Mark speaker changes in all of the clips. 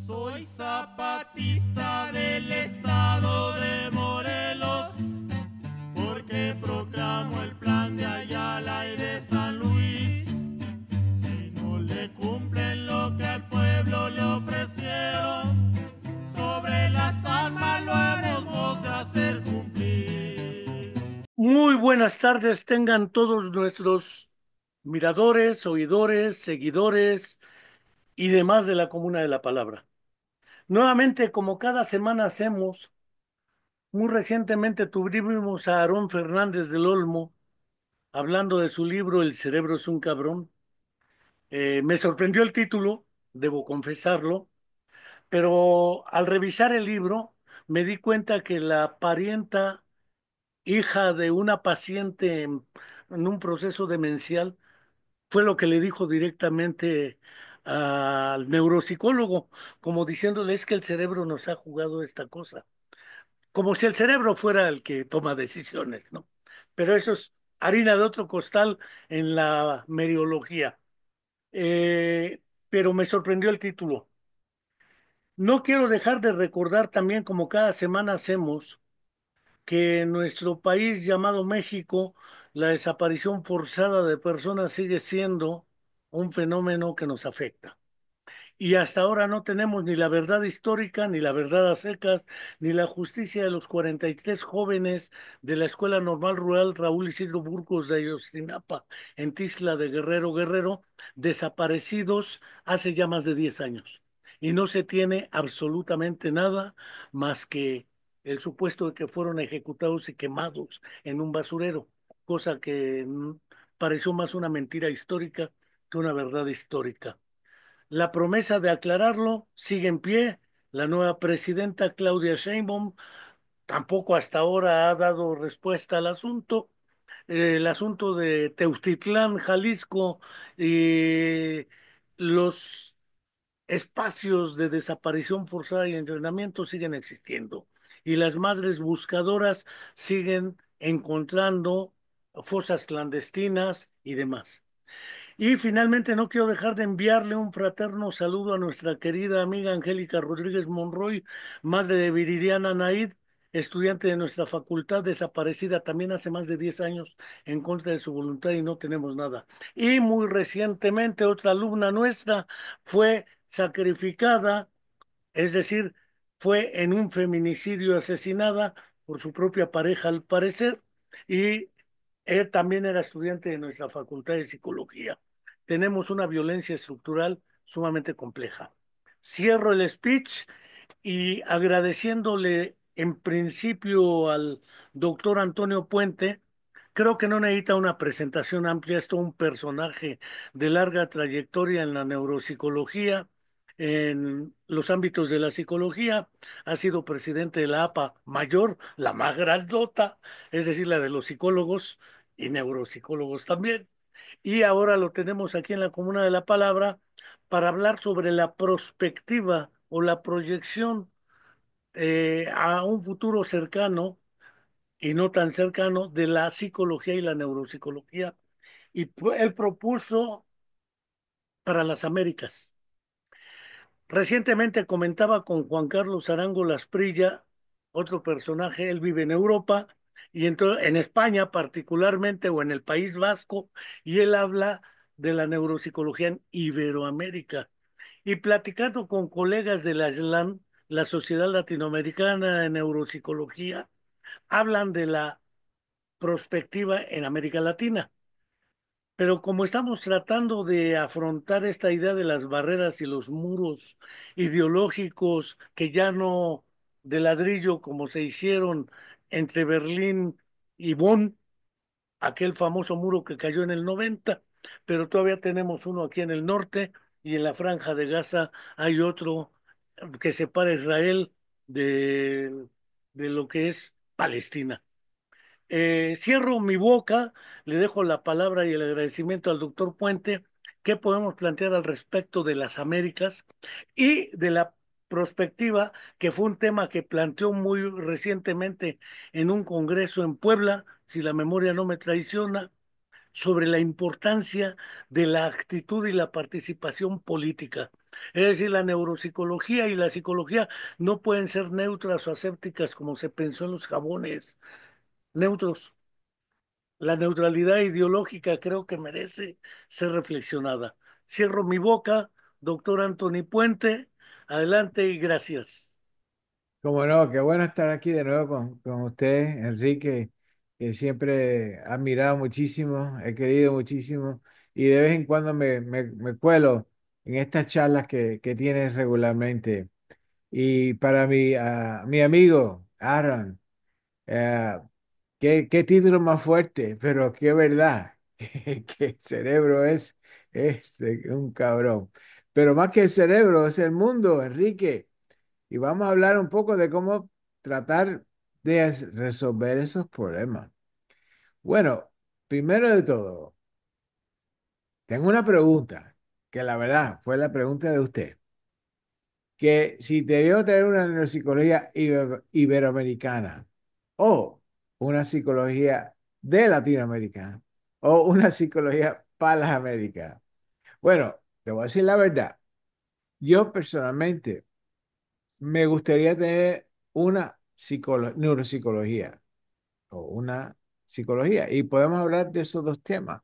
Speaker 1: Soy zapatista del estado de Morelos, porque proclamo el plan de Ayala y de San Luis. Si no le cumplen lo que al pueblo le ofrecieron, sobre las armas lo hemos de hacer cumplir.
Speaker 2: Muy buenas tardes, tengan todos nuestros miradores, oidores, seguidores y demás de la Comuna de la Palabra. Nuevamente, como cada semana hacemos, muy recientemente tuvimos a Aarón Fernández del Olmo hablando de su libro El cerebro es un cabrón. Me sorprendió el título, debo confesarlo, pero al revisar el libro me di cuenta que la parienta hija de una paciente en un proceso demencial fue lo que le dijo directamente al neuropsicólogo, como diciéndole es que el cerebro nos ha jugado esta cosa, como si el cerebro fuera el que toma decisiones, ¿no? Pero eso es harina de otro costal en la meriología. Pero me sorprendió el título. No quiero dejar de recordar también, como cada semana hacemos, que en nuestro país llamado México, la desaparición forzada de personas sigue siendo un fenómeno que nos afecta. Y hasta ahora no tenemos ni la verdad histórica, ni la verdad a secas, ni la justicia de los 43 jóvenes de la Escuela Normal Rural Raúl Isidro Burgos de Ayotzinapa, en Tixla de Guerrero Guerrero, desaparecidos hace ya más de 10 años. Y no se tiene absolutamente nada más que el supuesto de que fueron ejecutados y quemados en un basurero, cosa que pareció más una mentira histórica que una verdad histórica. La promesa de aclararlo sigue en pie. La nueva presidenta Claudia Sheinbaum tampoco hasta ahora ha dado respuesta al asunto. El asunto de Teustitlán, Jalisco, y los espacios de desaparición forzada y entrenamiento siguen existiendo. Y las madres buscadoras siguen encontrando fosas clandestinas y demás. Y finalmente no quiero dejar de enviarle un fraterno saludo a nuestra querida amiga Angélica Rodríguez Monroy, madre de Viridiana Naid, estudiante de nuestra facultad, desaparecida también hace más de 10 años en contra de su voluntad y no tenemos nada. Y muy recientemente otra alumna nuestra fue sacrificada, es decir, fue en un feminicidio asesinada por su propia pareja al parecer, y él también era estudiante de nuestra facultad de psicología. Tenemos una violencia estructural sumamente compleja. Cierro el speech y agradeciéndole en principio al doctor Antonio Puente. Creo que no necesita una presentación amplia, es todo un personaje de larga trayectoria en la neuropsicología, en los ámbitos de la psicología. Ha sido presidente de la APA Mayor, la más grandota, es decir, la de los psicólogos y neuropsicólogos también. Y ahora lo tenemos aquí en la Comuna de la Palabra para hablar sobre la prospectiva o la proyección a un futuro cercano y no tan cercano de la psicología y la neuropsicología. Y él propuso para las Américas. Recientemente comentaba con Juan Carlos Arango Lasprilla, otro personaje, él vive en Europa y en España particularmente o en el País Vasco, y él habla de la neuropsicología en Iberoamérica. Y platicando con colegas de la SLAN, la Sociedad Latinoamericana de Neuropsicología, hablan de la prospectiva en América Latina. Pero como estamos tratando de afrontar esta idea de las barreras y los muros ideológicos que ya no de ladrillo como se hicieron entre Berlín y Bonn, aquel famoso muro que cayó en el 90, pero todavía tenemos uno aquí en el norte y en la Franja de Gaza hay otro que separa a Israel de, de lo que es Palestina. Cierro mi boca, le dejo la palabra y el agradecimiento al doctor Puente. ¿Qué podemos plantear al respecto de las Américas y de la prospectiva, que fue un tema que planteó muy recientemente en un congreso en Puebla, si la memoria no me traiciona, sobre la importancia de la actitud y la participación política? Es decir, la neuropsicología y la psicología no pueden ser neutras o asépticas como se pensó en los jabones. Neutros. La neutralidad ideológica creo que merece ser reflexionada. Cierro mi boca, doctor Anthony Puente. Adelante y gracias.
Speaker 3: Como no, qué bueno estar aquí de nuevo con usted, Enrique, que siempre he admirado muchísimo, he querido muchísimo y de vez en cuando me cuelo en estas charlas que tienes regularmente. Y para mi amigo Aaron, eh, qué título más fuerte, pero qué verdad, que el cerebro es un cabrón. Pero más que el cerebro, es el mundo, Enrique. Y vamos a hablar un poco de cómo tratar de resolver esos problemas. Bueno, primero de todo, tengo una pregunta, que la verdad fue la pregunta de usted, que si debió tener una neuropsicología iberoamericana o una psicología de Latinoamérica o una psicología para las Américas. Bueno, te voy a decir la verdad. Yo personalmente me gustaría tener una neuropsicología o una psicología. Y podemos hablar de esos dos temas.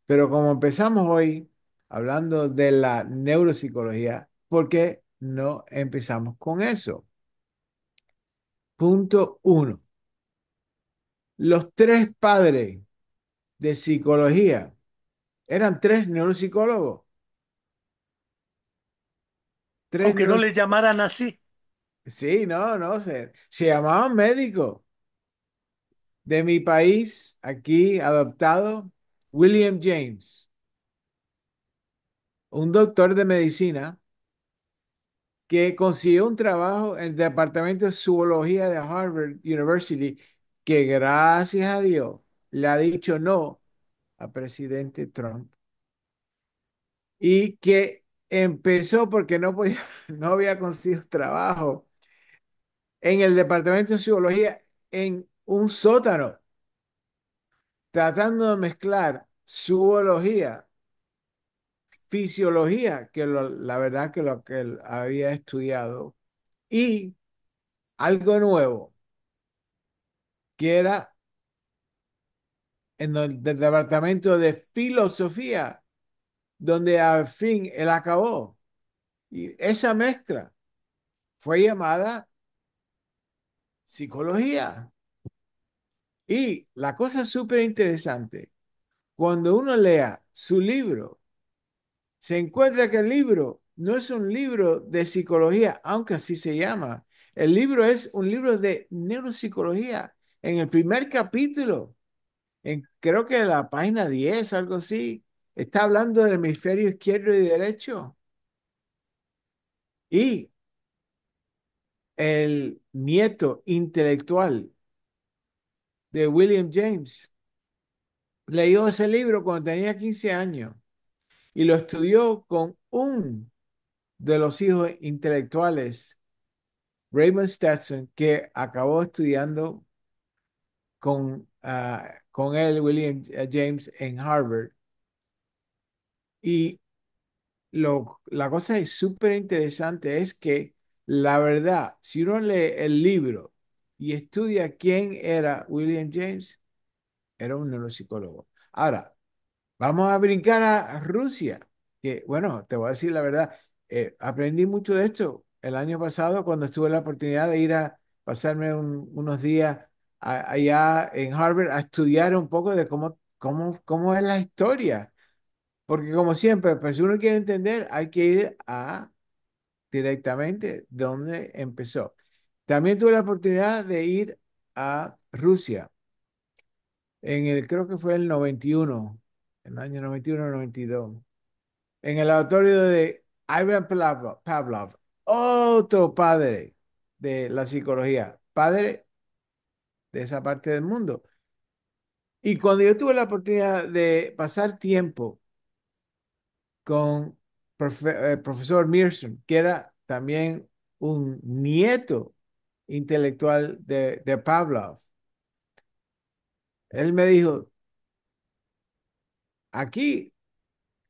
Speaker 3: Pero como empezamos hoy hablando de la neuropsicología, ¿por qué no empezamos con eso? Punto uno. Los tres padres de psicología eran tres neuropsicólogos. Tres
Speaker 2: Aunque no
Speaker 3: neuro...
Speaker 2: le llamaran así.
Speaker 3: Sí, no, se llamaban médicos. De mi país, aquí adoptado, William James, un doctor de medicina que consiguió un trabajo en el Departamento de Zoología de Harvard University, que gracias a Dios le ha dicho no a presidente Trump y que empezó porque no podía, no había conseguido trabajo en el Departamento de Zoología en un sótano, tratando de mezclar zoología, fisiología, la verdad que lo que él había estudiado, y algo nuevo, que era en el del departamento de filosofía, donde al fin él acabó. Y esa mezcla fue llamada psicología. Y la cosa súper interesante, cuando uno lea su libro, se encuentra que el libro no es un libro de psicología, aunque así se llama. El libro es un libro de neuropsicología. En el primer capítulo, creo que en la página 10 algo así, está hablando del hemisferio izquierdo y derecho. Y el nieto intelectual de William James leyó ese libro cuando tenía 15 años y lo estudió con un de los hijos intelectuales, Raymond Stetson, que acabó estudiando con él, William James, en Harvard. Y la cosa es súper interesante, es que la verdad, si uno lee el libro y estudia quién era William James, era un neuropsicólogo. Ahora, vamos a brincar a Rusia, que bueno, te voy a decir la verdad, aprendí mucho de esto el año pasado cuando tuve la oportunidad de ir a pasarme unos días allá en Harvard a estudiar un poco de cómo es la historia. Porque como siempre, pues si uno quiere entender, hay que ir a directamente donde empezó. También tuve la oportunidad de ir a Rusia creo que fue el 91, el año 91 92, en el laboratorio de Ivan Pavlov, otro padre de la psicología, padre de esa parte del mundo. Y cuando yo tuve la oportunidad de pasar tiempo con profesor Mearson, que era también un nieto intelectual de Pavlov, él me dijo, aquí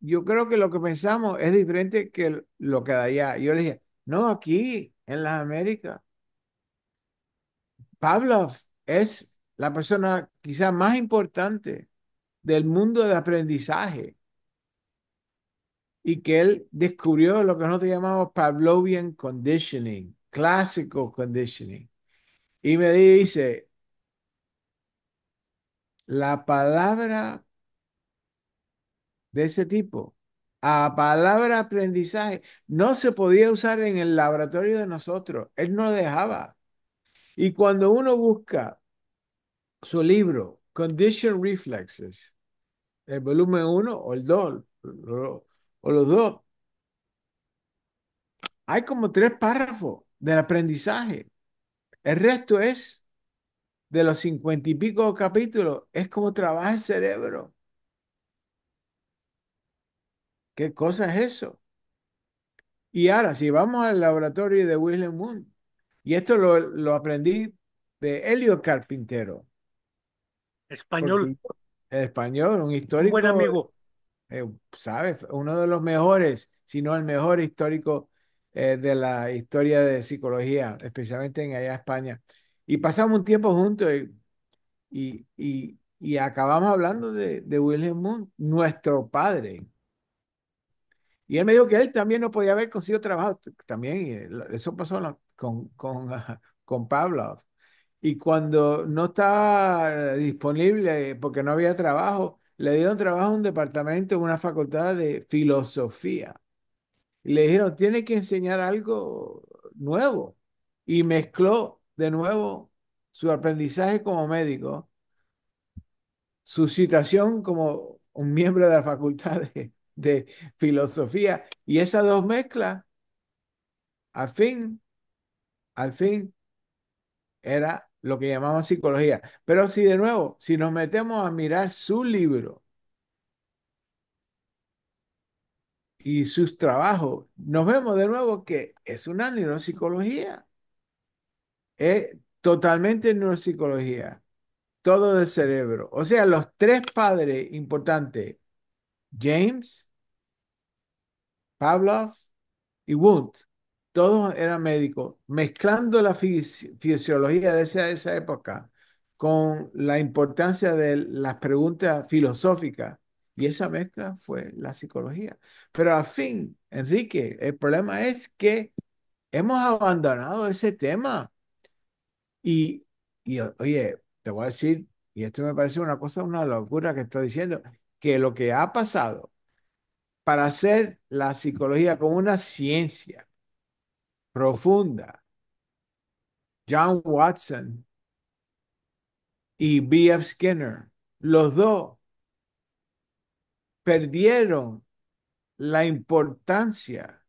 Speaker 3: yo creo que lo que pensamos es diferente que lo que de allá. Yo le dije, no, aquí en las Américas, Pavlov es la persona quizás más importante del mundo del aprendizaje y que él descubrió lo que nosotros llamamos Pavlovian conditioning, clásico conditioning. Y me dice, la palabra de ese tipo, a palabra aprendizaje, no se podía usar en el laboratorio de nosotros. Él no dejaba. Y cuando uno busca su libro, Condition Reflexes, el volumen uno o el 2 o los dos, hay como 3 párrafos del aprendizaje. El resto es de los 50 y pico capítulos, es como trabaja el cerebro. ¿Qué cosa es eso? Y ahora, si vamos al laboratorio de Wilhelm Wundt, y esto lo aprendí de Elio Carpintero,
Speaker 2: Español,
Speaker 3: porque el español, un
Speaker 2: un buen
Speaker 3: histórico,
Speaker 2: amigo.
Speaker 3: ¿sabes? Uno de los mejores, si no el mejor histórico de la historia de psicología, especialmente en allá España. Y pasamos un tiempo juntos y acabamos hablando de Wilhelm Wundt, nuestro padre. Y él me dijo que él también no podía haber conseguido trabajo. También, eso pasó con Pavlov. Y cuando no estaba disponible porque no había trabajo, le dieron trabajo a un departamento en una facultad de filosofía. Y le dijeron, tiene que enseñar algo nuevo. Y mezcló de nuevo su aprendizaje como médico, su situación como un miembro de la facultad de filosofía. Y esas dos mezclas, al fin, al fin, era lo que llamamos psicología. Pero si de nuevo, si nos metemos a mirar su libro y sus trabajos, nos vemos de nuevo que es una neuropsicología, es totalmente neuropsicología, todo del cerebro. O sea, los 3 padres importantes, James, Pavlov y Wundt, todos eran médicos, mezclando la fisiología de esa época con la importancia de las preguntas filosóficas. Y esa mezcla fue la psicología. Pero al fin, Enrique, el problema es que hemos abandonado ese tema. Y, oye, te voy a decir, y esto me parece una cosa, una locura que estoy diciendo, que lo que ha pasado para hacer la psicología como una ciencia profunda, John Watson y B.F. Skinner, los dos perdieron la importancia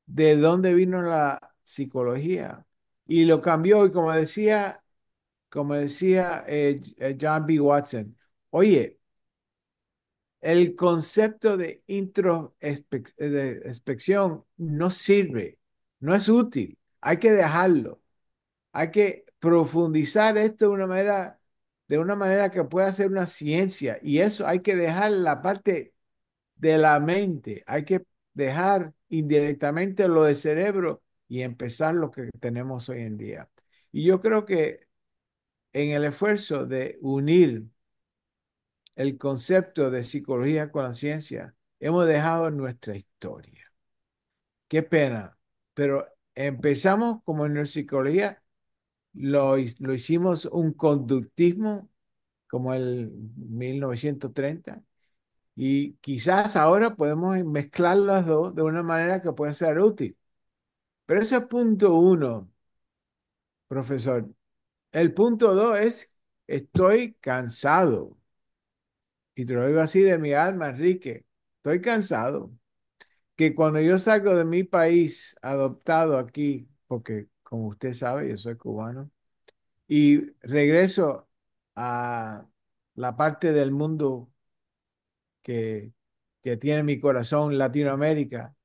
Speaker 3: de dónde vino la psicología y lo cambió. Y como decía John B. Watson, oye, el concepto de introspección no sirve, no es útil, hay que dejarlo. Hay que profundizar esto de una manera que pueda ser una ciencia. Y eso hay que dejar la parte de la mente. Hay que dejar indirectamente lo del cerebro y empezar lo que tenemos hoy en día. Y yo creo que en el esfuerzo de unir el concepto de psicología con la ciencia, hemos dejado nuestra historia. Qué pena. Pero empezamos como en neuropsicología lo hicimos un conductismo como el 1930 y quizás ahora podemos mezclar las dos de una manera que pueda ser útil. Pero ese es punto uno, profesor. El punto dos es, estoy cansado. Y te lo digo así de mi alma, Enrique. Estoy cansado que cuando yo salgo de mi país adoptado aquí, porque como usted sabe, yo soy cubano, y regreso a la parte del mundo que, que tiene mi corazón, Latinoamérica.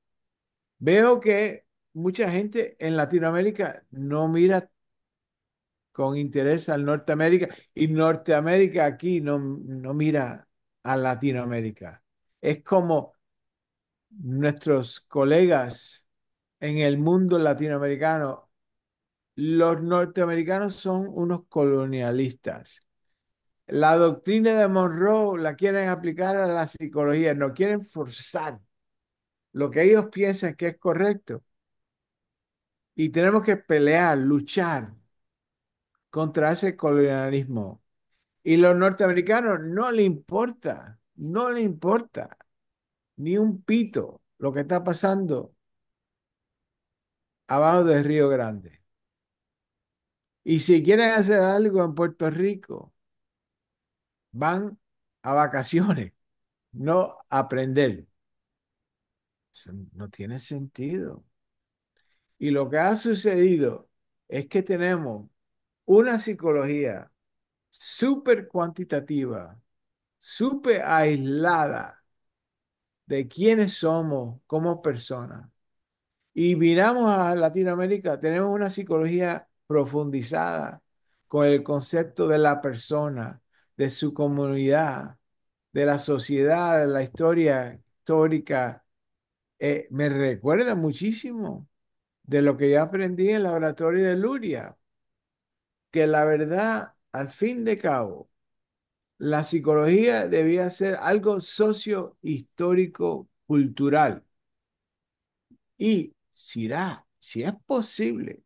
Speaker 3: Veo que mucha gente en Latinoamérica no mira con interés al Norteamérica y Norteamérica aquí no mira a Latinoamérica. Es como nuestros colegas en el mundo latinoamericano, los norteamericanos son unos colonialistas. La doctrina de Monroe la quieren aplicar a la psicología, no quieren forzar lo que ellos piensan que es correcto. Y tenemos que pelear, luchar contra ese colonialismo. Y los norteamericanos no le importa ni un pito lo que está pasando abajo del Río Grande. Y si quieren hacer algo en Puerto Rico, van a vacaciones, no a aprender. Eso no tiene sentido. Y lo que ha sucedido es que tenemos una psicología súper cuantitativa, súper aislada de quiénes somos como personas. Y miramos a Latinoamérica, tenemos una psicología profundizada con el concepto de la persona, de su comunidad, de la sociedad, de la historia histórica. Me recuerda muchísimo de lo que yo aprendí en el laboratorio de Luria, que la verdad, al fin de cabo, la psicología debía ser algo socio-histórico cultural. Y si es posible,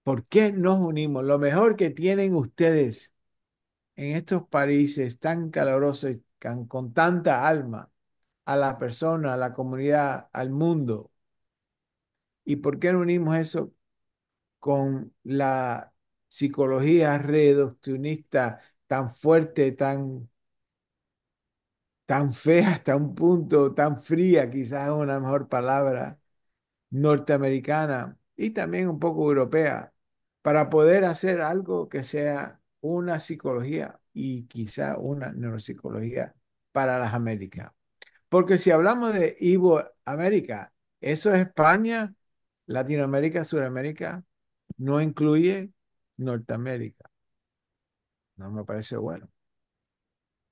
Speaker 3: ¿por qué nos unimos? Lo mejor que tienen ustedes en estos países tan calurosos y con tanta alma a la persona, a la comunidad, al mundo. ¿Y por qué no unimos eso con la psicología reduccionista tan fuerte, tan fea hasta un punto, tan fría, quizás es una mejor palabra, norteamericana y también un poco europea, para poder hacer algo que sea una psicología y quizá una neuropsicología para las Américas? Porque si hablamos de Iberoamérica, eso es España, Latinoamérica, Sudamérica, no incluye Norteamérica. No me parece bueno.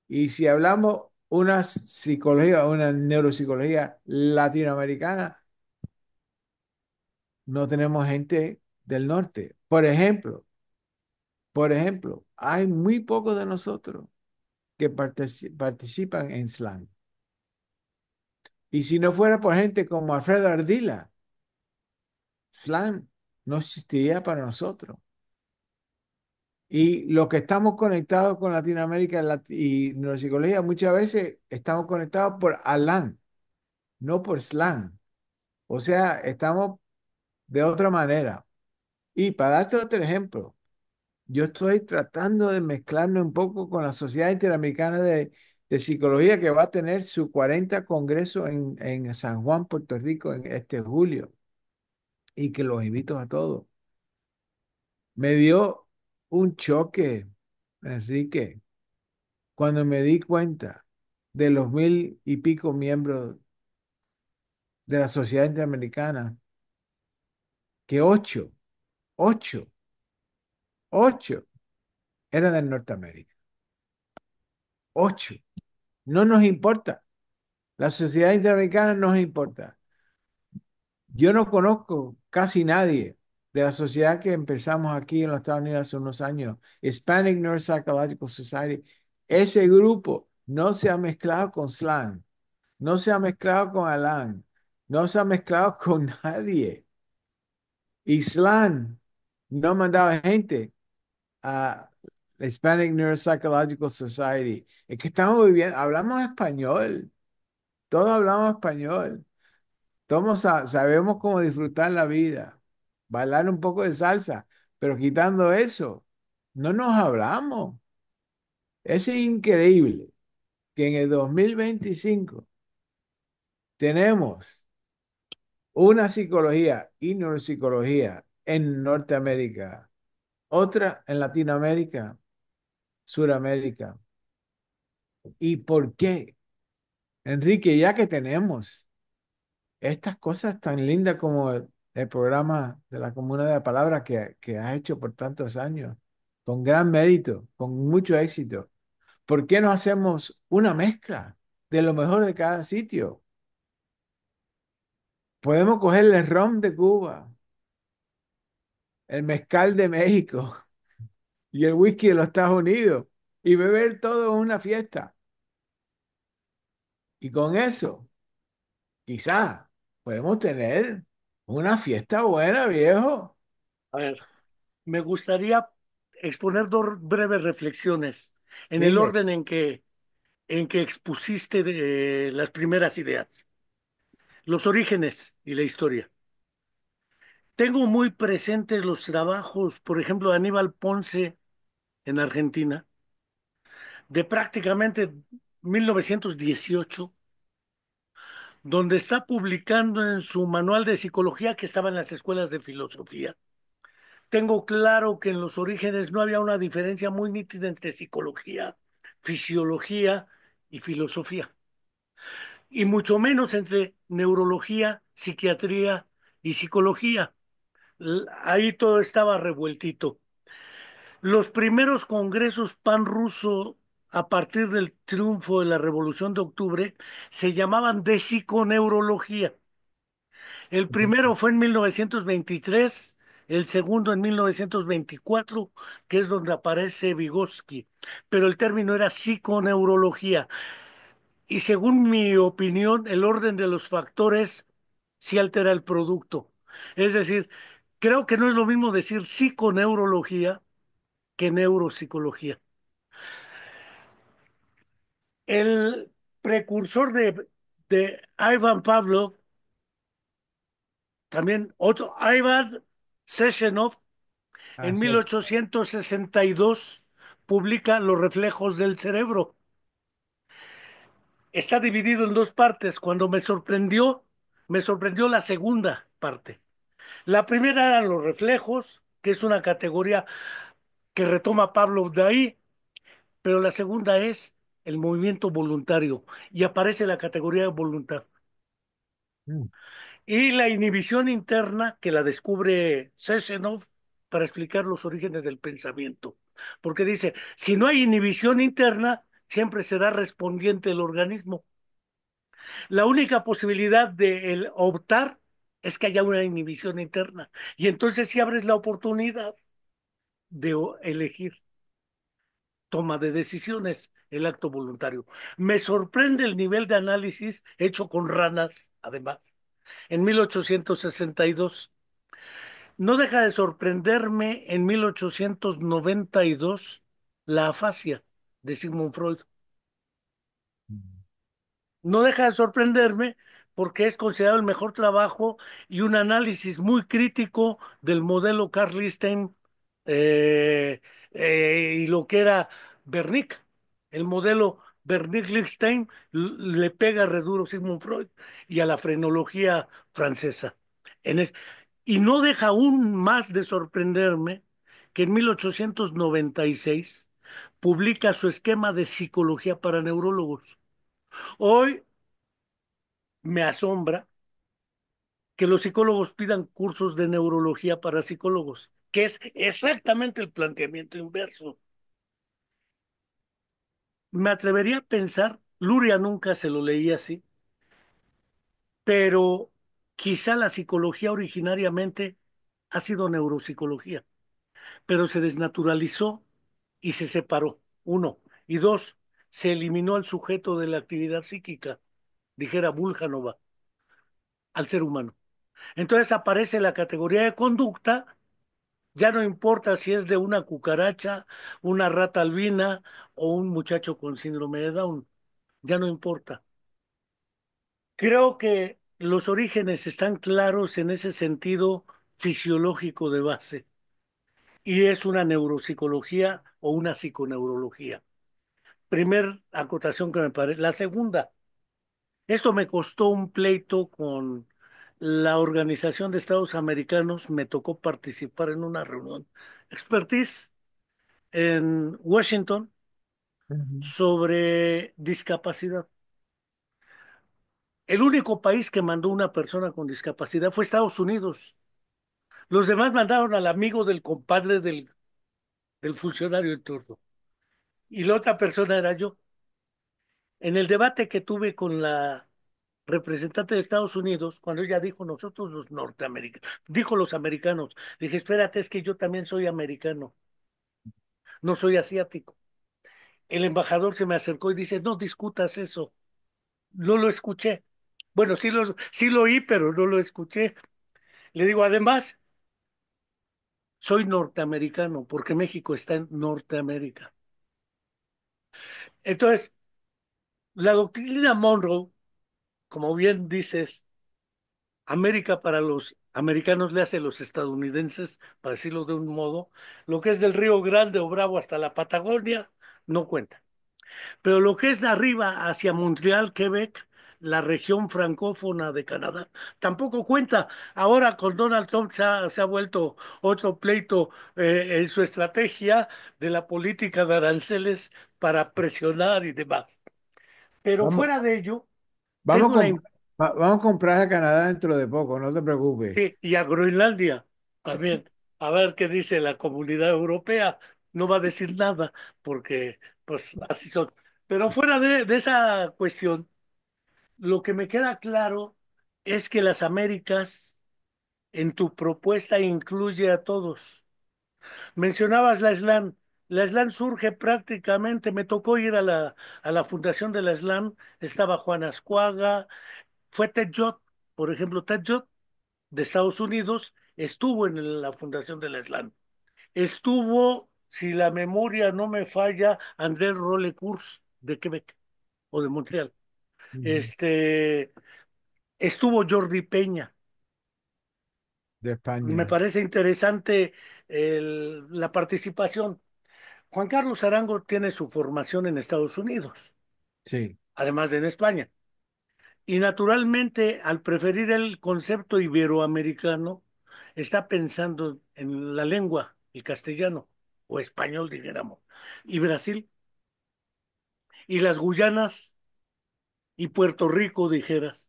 Speaker 3: Y si hablamos una psicología, una neuropsicología latinoamericana, no tenemos gente del norte. Por ejemplo, hay muy pocos de nosotros que participan en slam. Y si no fuera por gente como Alfredo Ardila, slam no existiría para nosotros. Y los que estamos conectados con Latinoamérica y neuropsicología, muchas veces estamos conectados por Alan, no por slam. O sea, estamos de otra manera. Y para darte otro ejemplo, yo estoy tratando de mezclarme un poco con la Sociedad Interamericana de Psicología, que va a tener su 40 congreso en San Juan, Puerto Rico, en este julio, y que los invito a todos. Me dio un choque, Enrique, cuando me di cuenta de los 1,000 y pico miembros de la Sociedad Interamericana, que ocho, ocho eran de Norteamérica. Ocho. No nos importa. La Sociedad Interamericana no nos importa. Yo no conozco casi nadie de la sociedad que empezamos aquí en los Estados Unidos hace unos años, Hispanic Neuropsychological Society. Ese grupo no se ha mezclado con slang, no se ha mezclado con Alan, no se ha mezclado con nadie. Y slang no mandaba gente a la Hispanic Neuropsychological Society. Es que estamos viviendo, hablamos español, todos hablamos español. Todos sabemos cómo disfrutar la vida, bailar un poco de salsa, pero quitando eso, no nos hablamos. Es increíble que en el 2025 tenemos una psicología y neuropsicología en Norteamérica, otra en Latinoamérica, Suramérica. ¿Y por qué? Enrique, ya que tenemos estas cosas tan lindas como el programa de la Comuna de la Palabra que has hecho por tantos años, con gran mérito, con mucho éxito, ¿por qué no hacemos una mezcla de lo mejor de cada sitio? podemos coger el ron de Cuba, el mezcal de México y el whisky de los Estados Unidos y beber todo en una fiesta. Y con eso, quizás podemos tener una fiesta buena, viejo.
Speaker 2: A ver, me gustaría exponer dos breves reflexiones en el
Speaker 3: Dime.
Speaker 2: orden en que expusiste las primeras ideas, los orígenes y la historia. Tengo muy presentes los trabajos, por ejemplo, de Aníbal Ponce en Argentina, de prácticamente 1918, donde está publicando en su manual de psicología que estaba en las escuelas de filosofía. Tengo claro que en los orígenes no había una diferencia muy nítida entre psicología, fisiología y filosofía, y mucho menos entre neurología, psiquiatría y psicología. Ahí todo estaba revueltito. Los primeros congresos pan-ruso a partir del triunfo de la Revolución de Octubre se llamaban de psiconeurología. El primero fue en 1923, el segundo en 1924, que es donde aparece Vygotsky, pero el término era psiconeurología. Y según mi opinión, el orden de los factores sí altera el producto. Es decir, creo que no es lo mismo decir psiconeurología que neuropsicología. El precursor de Ivan Pavlov, también otro, Ivan Sechenov, en
Speaker 3: Así es.
Speaker 2: 1862 publica Los reflejos del cerebro. Está dividido en dos partes. Cuando me sorprendió la segunda parte. La primera eran los reflejos, que es una categoría que retoma Pavlov de ahí, pero la segunda es el movimiento voluntario y aparece la categoría de voluntad.
Speaker 3: Mm.
Speaker 2: Y la inhibición interna que la descubre Seshenov para explicar los orígenes del pensamiento. Porque dice, si no hay inhibición interna, siempre será respondiente el organismo. La única posibilidad de optar es que haya una inhibición interna. Y entonces si abres la oportunidad de elegir, toma de decisiones, el acto voluntario. Me sorprende el nivel de análisis hecho con ranas, además, en 1862. No deja de sorprenderme en 1892 la afasia de Sigmund Freud. No deja de sorprenderme porque es considerado el mejor trabajo y un análisis muy crítico del modelo Carl Listein eh, y lo que era Wernicke. El modelo Wernicke-Listein le pega re duro a Sigmund Freud y a la frenología francesa. En es- y no deja aún más de sorprenderme que en 1896 publica su esquema de psicología para neurólogos. Hoy me asombra que los psicólogos pidan cursos de neurología para psicólogos, que es exactamente el planteamiento inverso. Me atrevería a pensar, Luria nunca se lo leía así, pero quizá la psicología originariamente ha sido neuropsicología, pero se desnaturalizó y se separó. Uno. Y dos, se eliminó al sujeto de la actividad psíquica, dijera Buljanova, al ser humano. Entonces aparece la categoría de conducta. Ya no importa si es de una cucaracha, una rata albina o un muchacho con síndrome de Down. Ya no importa. Creo que los orígenes están claros en ese sentido fisiológico de base y es una neuropsicología o una psiconeurología. Primer acotación que me parece. La segunda, esto me costó un pleito con la Organización de Estados Americanos. Me tocó participar en una reunión. Expertise en Washington
Speaker 3: Ujú.
Speaker 2: sobre discapacidad. El único país que mandó una persona con discapacidad fue Estados Unidos. Los demás mandaron al amigo del compadre del funcionario en turno. Y la otra persona era yo. En el debate que tuve con la representante de Estados Unidos, cuando ella dijo nosotros los norteamericanos, dijo los americanos, dije, espérate, es que yo también soy americano, no soy asiático. El embajador se me acercó y dice, no discutas eso, no lo escuché. Bueno, sí lo oí, pero no lo escuché. Le digo, además, soy norteamericano, porque México está en Norteamérica. Entonces, la doctrina Monroe, como bien dices, América para los americanos le hace a los estadounidenses, para decirlo de un modo, lo que es del Río Grande o Bravo hasta la Patagonia, no cuenta. Pero lo que es de arriba hacia Montreal, Quebec, la región francófona de Canadá, tampoco cuenta. Ahora con Donald Trump se ha vuelto otro pleito en su estrategia de la política de aranceles para presionar y demás. Pero
Speaker 3: Vamos,
Speaker 2: fuera de ello,
Speaker 3: vamos,
Speaker 2: tengo la,
Speaker 3: vamos a comprar a Canadá dentro de poco, no te preocupes.
Speaker 2: sí, y a Groenlandia también. A ver qué dice la comunidad europea. No va a decir nada porque pues así son. Pero fuera de esa cuestión, lo que me queda claro es que las Américas en tu propuesta incluye a todos. Mencionabas la SLAN. La SLAN surge prácticamente, me tocó ir a la fundación de la SLAN, estaba Juan Ascuaga, fue Ted Jott, por ejemplo, Ted Jott de Estados Unidos estuvo en la fundación de la SLAN. Estuvo, si la memoria no me falla, André Rolecours de Quebec o de Montreal.
Speaker 3: Ujú.
Speaker 2: Este, estuvo Jordi Peña.
Speaker 3: De
Speaker 2: Me
Speaker 3: España.
Speaker 2: parece interesante la participación. Juan Carlos Arango tiene su formación en Estados Unidos,
Speaker 3: Sí.
Speaker 2: además de en España. Y naturalmente, al preferir el concepto iberoamericano, está pensando en la lengua, el castellano o español, dijéramos, y Brasil, y las Guyanas y Puerto Rico, dijeras.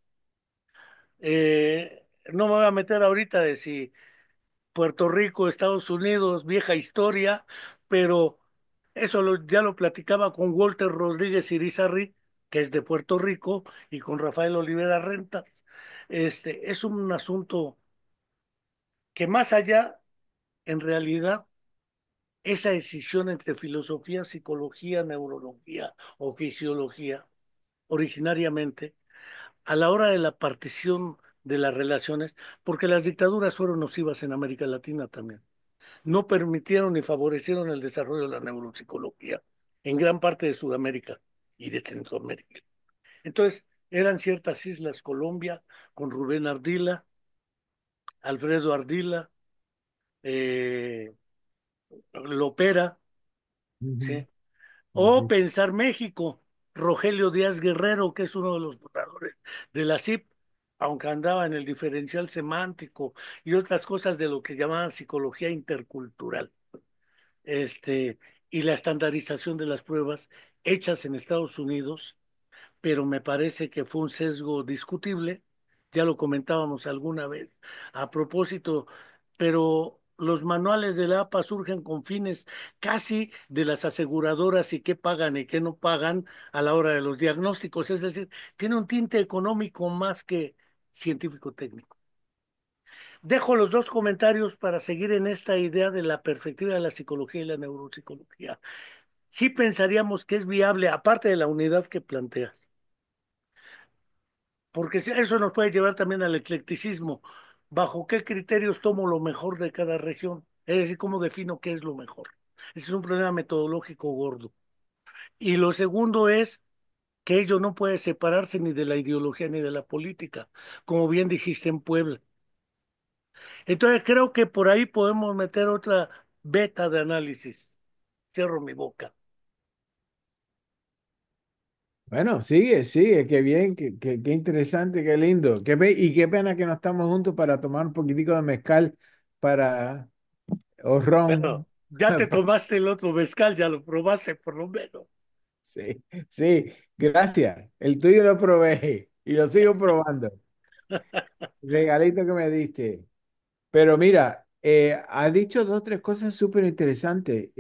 Speaker 2: No me voy a meter ahorita de si Puerto Rico, Estados Unidos, vieja historia, pero eso ya lo platicaba con Walter Rodríguez Irizarry, que es de Puerto Rico, y con Rafael Olivera Rentas. Es un asunto que más allá, en realidad, esa decisión entre filosofía, psicología, neurología o fisiología, originariamente, a la hora de la partición de las relaciones, porque las dictaduras fueron nocivas en América Latina también, no permitieron ni favorecieron el desarrollo de la neuropsicología en gran parte de Sudamérica y de Centroamérica. Entonces, eran ciertas islas, Colombia, con Rubén Ardila, Alfredo Ardila, eh, Lopera,
Speaker 3: Ujú.
Speaker 2: ¿sí? O
Speaker 3: Sí.
Speaker 2: pensar México, Rogelio Díaz Guerrero, que es uno de los fundadores de la CIP, aunque andaba en el diferencial semántico y otras cosas de lo que llamaban psicología intercultural. este, y la estandarización de las pruebas hechas en Estados Unidos, pero me parece que fue un sesgo discutible, ya lo comentábamos alguna vez, a propósito, pero los manuales de la APA surgen con fines casi de las aseguradoras y qué pagan y qué no pagan a la hora de los diagnósticos, es decir, tiene un tinte económico más que científico técnico. Dejo los dos comentarios para seguir en esta idea de la perspectiva de la psicología y la neuropsicología. Sí pensaríamos que es viable, aparte de la unidad que planteas, porque eso nos puede llevar también al eclecticismo. ¿Bajo qué criterios tomo lo mejor de cada región? Es decir, ¿cómo defino qué es lo mejor? Ese es un problema metodológico gordo. Y lo segundo es que ello no puede separarse ni de la ideología ni de la política, como bien dijiste en Puebla. Entonces creo que por ahí podemos meter otra beta de análisis. Cierro mi boca.
Speaker 3: Bueno, sigue, sigue, qué bien, qué interesante, qué lindo. Y qué pena que no estamos juntos para tomar un poquitico de mezcal para, o
Speaker 2: Pero
Speaker 3: ron.
Speaker 2: ya te tomaste el otro mezcal, ya lo probaste por lo menos.
Speaker 3: Sí, sí, gracias. El tuyo lo probé y lo sigo probando. Regalito que me diste. Pero mira, has dicho dos o tres cosas súper interesantes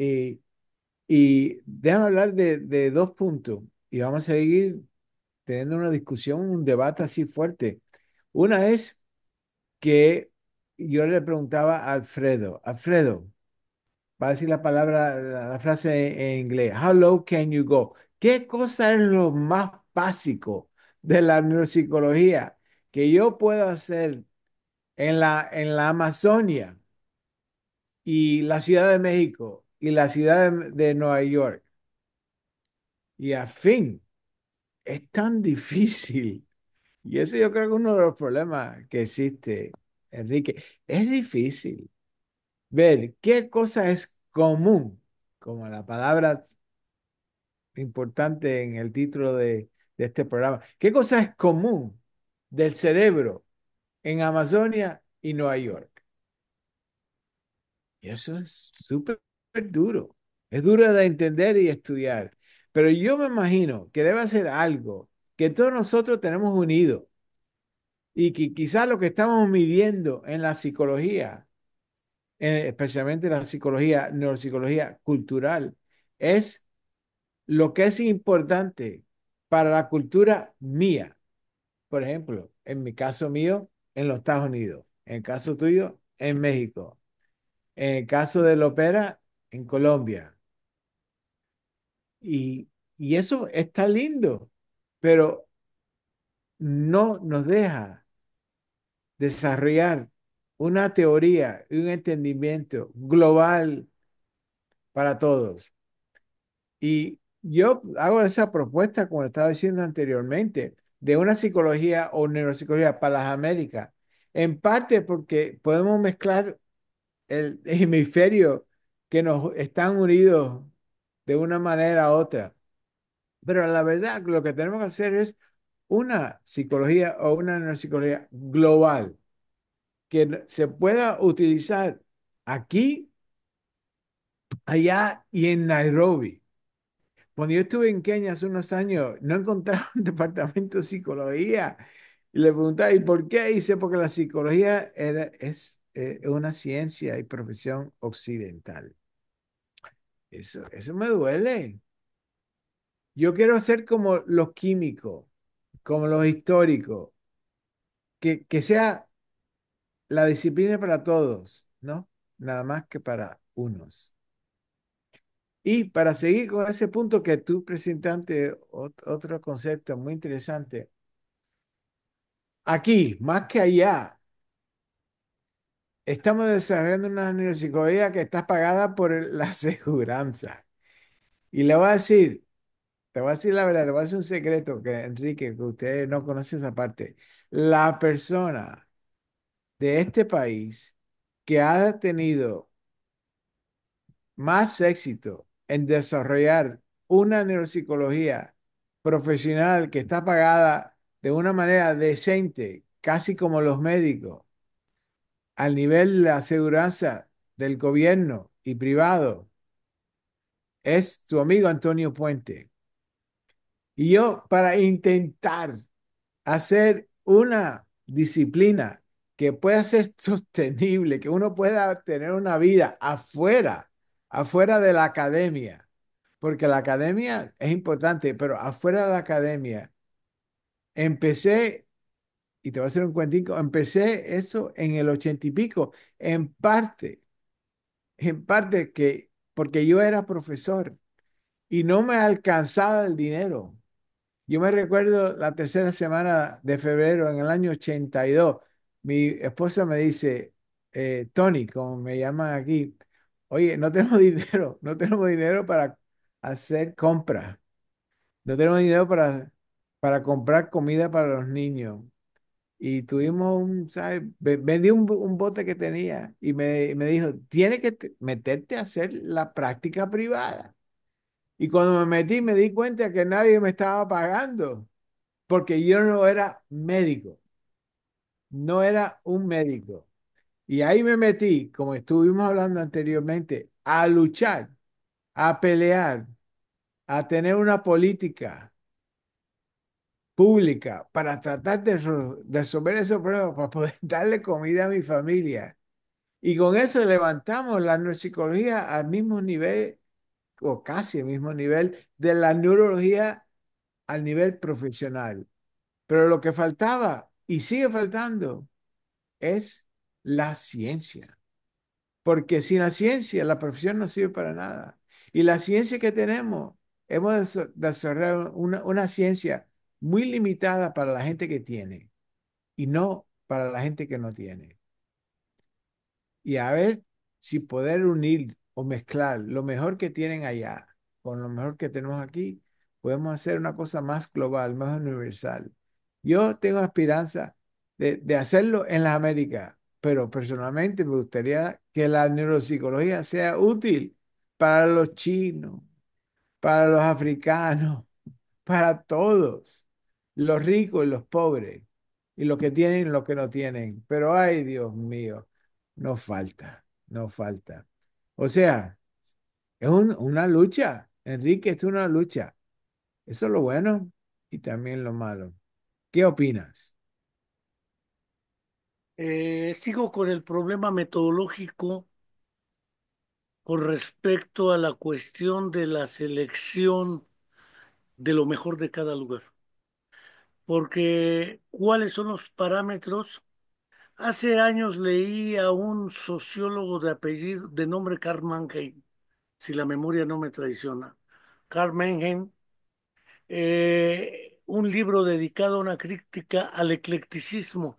Speaker 3: y déjame hablar de dos puntos y vamos a seguir. teniendo una discusión, un debate así fuerte. Una es que yo le preguntaba a Alfredo, va a decir la palabra, la frase en inglés, how low can you go? ¿Qué cosa es lo más básico de la neuropsicología que yo puedo hacer en la Amazonia y la Ciudad de México y la ciudad de Nueva York? Y a fin, es tan difícil. Y ese yo creo que es uno de los problemas que existe, Enrique. Es difícil ver qué cosa es común, como la palabra importante en el título de este programa. ¿Qué cosa es común del cerebro en Amazonia y Nueva York? Y eso es súper duro. Es duro de entender y estudiar. Pero yo me imagino que debe ser algo que todos nosotros tenemos unido y que quizás lo que estamos midiendo en la psicología, especialmente la psicología, neuropsicología cultural, es lo que es importante para la cultura mía. Por ejemplo, en mi caso mío, en los Estados Unidos. En el caso tuyo, en México. En el caso de la ópera, en Colombia. Y, y eso está lindo, pero no nos deja desarrollar una teoría y un entendimiento global para todos. Y yo hago esa propuesta, como estaba diciendo anteriormente, de una psicología o neuropsicología para las Américas, en parte porque podemos mezclar el hemisferio que nos están unidos de una manera u otra. Pero la verdad, lo que tenemos que hacer es una psicología o una neuropsicología global que se pueda utilizar aquí, allá y en Nairobi. Cuando yo estuve en Kenia hace unos años, no encontraba un departamento de psicología. Y le preguntaba, ¿y por qué? Y dice, porque la psicología es una ciencia y profesión occidental. Eso me duele. Yo quiero ser como los químicos, como los históricos, que sea la disciplina para todos, ¿no? Nada más que para unos. Y para seguir con ese punto que tú presentaste, otro concepto muy interesante. Aquí, más que allá, estamos desarrollando una neuropsicología que está pagada por la aseguranza. Y le voy a decir, te voy a decir la verdad, le voy a decir un secreto que Enrique, que usted no conoce esa parte. La persona de este país que ha tenido más éxito en desarrollar una neuropsicología profesional que está pagada de una manera decente, casi como los médicos, al nivel de la aseguranza del gobierno y privado, es tu amigo Antonio Puente. Y yo, para intentar hacer una disciplina que pueda ser sostenible, que uno pueda tener una vida afuera de la academia, porque la academia es importante, pero afuera de la academia, empecé, y te voy a hacer un cuentico, empecé eso en el 80 y pico, en parte que, porque yo era profesor y no me alcanzaba el dinero. Yo me recuerdo la tercera semana de febrero en el año 82. Mi esposa me dice, Tony, como me llaman aquí, oye, no tenemos dinero, no tenemos dinero para hacer compras, no tenemos dinero para comprar comida para los niños. Y tuvimos ¿sabes? Vendí un bote que tenía y me dijo, tienes que meterte a hacer la práctica privada. Y cuando me metí me di cuenta que nadie me estaba pagando porque yo no era médico, no era un médico. Y ahí me metí, como estuvimos hablando anteriormente, a luchar, a pelear, a tener una política pública para tratar de resolver esos problemas, para poder darle comida a mi familia. Y con eso levantamos la neuropsicología al mismo nivel, o casi al mismo nivel, de la neurología al nivel profesional. Pero lo que faltaba y sigue faltando es la ciencia. Porque sin la ciencia la profesión no sirve para nada. Y la ciencia que tenemos, hemos desarrollado una ciencia muy limitada para la gente que tiene y no para la gente que no tiene. Y a ver si poder unir o mezclar lo mejor que tienen allá con lo mejor que tenemos aquí, podemos hacer una cosa más global, más universal. Yo tengo esperanza de hacerlo en las Américas, pero personalmente me gustaría que la neuropsicología sea útil para los chinos, para los africanos, para todos, los ricos y los pobres, y los que tienen y los que no tienen. Pero ay, Dios mío, no falta, no falta. O sea, es una lucha, Enrique, es una lucha. Eso es lo bueno y también lo malo. ¿Qué opinas?
Speaker 2: Sigo con el problema metodológico con respecto a la cuestión de la selección de lo mejor de cada lugar. Porque, ¿cuáles son los parámetros? Hace años leí a un sociólogo de apellido, de nombre Karl Mannheim, si la memoria no me traiciona. Karl Mannheim, un libro dedicado a una crítica al eclecticismo.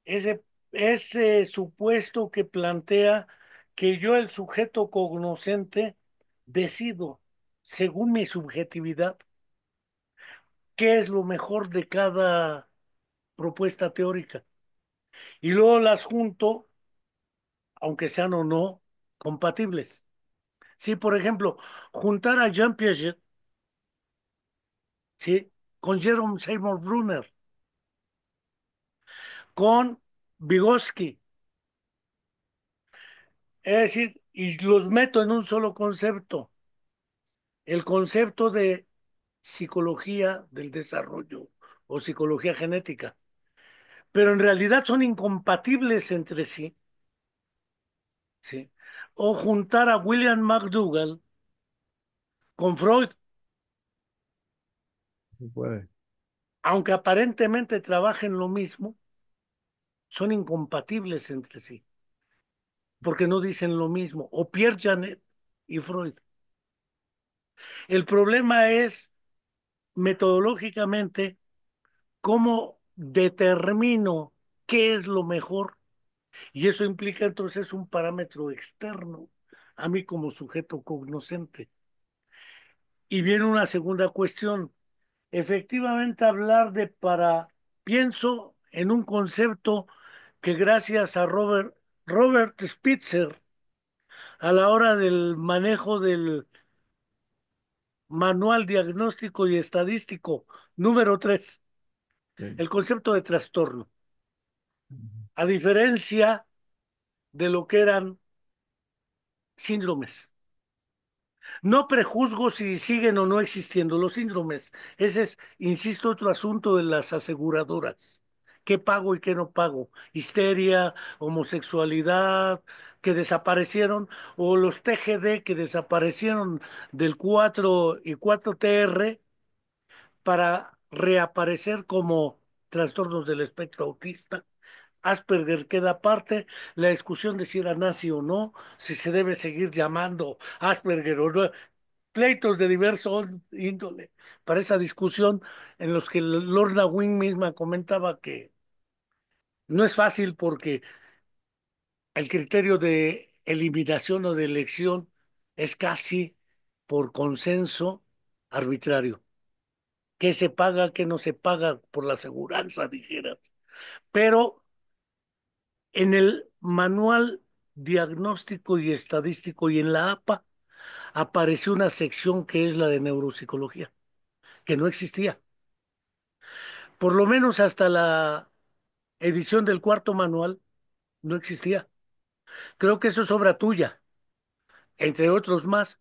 Speaker 2: Ese supuesto que plantea que yo, el sujeto cognoscente, decido, según mi subjetividad, qué es lo mejor de cada propuesta teórica. Y luego las junto, aunque sean o no compatibles. Sí, por ejemplo, juntar a Jean Piaget, sí, con Jerome Seymour Brunner, con Vygotsky, es decir, y los meto en un solo concepto, el concepto de psicología del desarrollo o psicología genética, pero en realidad son incompatibles entre sí, ¿sí? O juntar a William McDougall con Freud,
Speaker 3: Se puede.
Speaker 2: aunque aparentemente trabajen lo mismo, son incompatibles entre sí, porque no dicen lo mismo. O Pierre Janet y Freud. El problema es metodológicamente cómo determino qué es lo mejor, y eso implica entonces un parámetro externo a mí como sujeto cognoscente. Y viene una segunda cuestión. Efectivamente, hablar de pienso en un concepto que gracias a Robert Spitzer, a la hora del manejo del manual diagnóstico y estadístico número 3,
Speaker 3: Sí.
Speaker 2: el concepto de trastorno, a diferencia de lo que eran síndromes. No prejuzgo si siguen o no existiendo los síndromes. Ese es, insisto, otro asunto de las aseguradoras. ¿Qué pago y qué no pago? Histeria, homosexualidad, que desaparecieron, o los TGD que desaparecieron del 4 y 4TR para reaparecer como trastornos del espectro autista. Asperger queda aparte, la discusión de si era nazi o no, si se debe seguir llamando Asperger o no, pleitos de diverso índole para esa discusión en los que Lorna Wing misma comentaba que no es fácil porque el criterio de eliminación o de elección es casi por consenso arbitrario. ¿Qué se paga, qué no se paga por la aseguranza, dijeras? Pero en el manual diagnóstico y estadístico y en la APA apareció una sección que es la de neuropsicología, que no existía. Por lo menos hasta la edición del cuarto manual no existía. Creo que eso es obra tuya, entre otros más.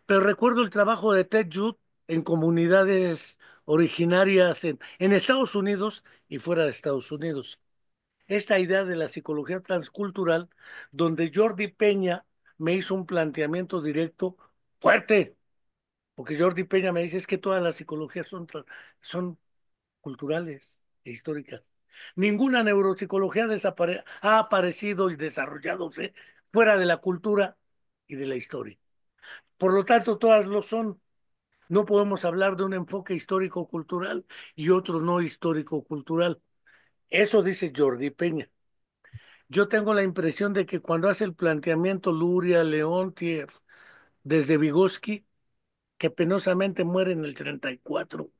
Speaker 2: Pero recuerdo el trabajo de Ted Judd en comunidades originarias en Estados Unidos y fuera de Estados Unidos. Esta idea de la psicología transcultural, donde Jordi Peña me hizo un planteamiento directo fuerte. Porque Jordi Peña me dice es que todas las psicologías son culturales e históricas. Ninguna neuropsicología ha aparecido y desarrolladose fuera de la cultura y de la historia. Por lo tanto, todas lo son. No podemos hablar de un enfoque histórico-cultural y otro no histórico-cultural. Eso dice Jordi Peña. Yo tengo la impresión de que cuando hace el planteamiento Luria, Leontief, desde Vygotsky, que penosamente muere en el 34,